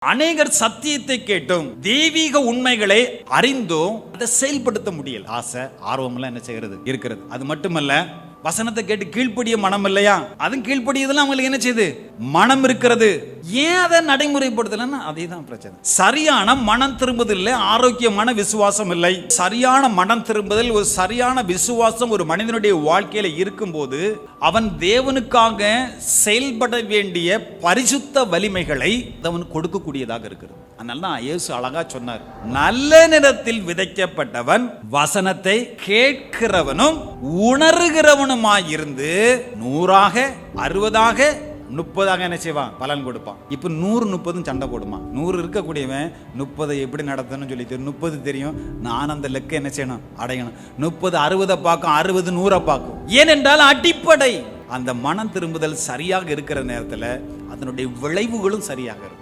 அநேகர் சத்தியத்தை கேட்டும் தெய்வீக உண்மைகளை அறிந்தும் அதை செயல்படுத்த முடியல. ஆசை ஆர்வம் எல்லாம் என்ன செய்யறது இருக்கிறது. அது மட்டுமல்ல, வசனத்தை கேட்டு கீழ்ப்படிய மனம் இல்லையா, அதுவும் கீழ்ப்படியதெல்லாம் அவங்களுக்கு என்ன செய்யுது, மனம் இருக்கிறது. ஏன் அதை நடைமுறைப்படுத்தலன்னா அதே தான் பிரச்சனை. சரியான மனம் திரும்புதல் இல்லை, ஆரோக்கியமான விசுவாசம் இல்லை. சரியான மனம் திரும்புதல், ஒரு சரியான விசுவாசம் ஒரு மனிதனுடைய வாழ்க்கையில இருக்கும்போது அவன் தேவனுக்காக செயல்பட வேண்டிய பரிசுத்த வலிமைகளை அவன் கொடுக்கக்கூடியதாக இருக்கிறது. அதனால தான் இயேசு அழகா சொன்னார், நல்ல நிலத்தில் விதைக்கப்பட்டவன் வசனத்தை கேட்கிறவனும் உணர்கிறவனுமாயிருந்து 100ஆக 60ஆக 30ஆக என்ன செய்வான், பலன் கொடுப்பான். இப்ப 100 30 சண்டை போடுமா. 100 இருக்கக்கூடியவன் 30 எப்படி நடத்தணும்னு சொல்லி 30 தெரியும். நான் அந்த லெக்க என்ன செய்யணும், அடையணும். 30 60 பார்க்கும், 60 100 பார்க்கும். ஏனென்றால் அடிப்படை அந்த மனம் திரும்புதல் சரியாக இருக்கிற நேரத்தில் அதனுடைய விளைவுகளும் சரியாக இருக்கும்.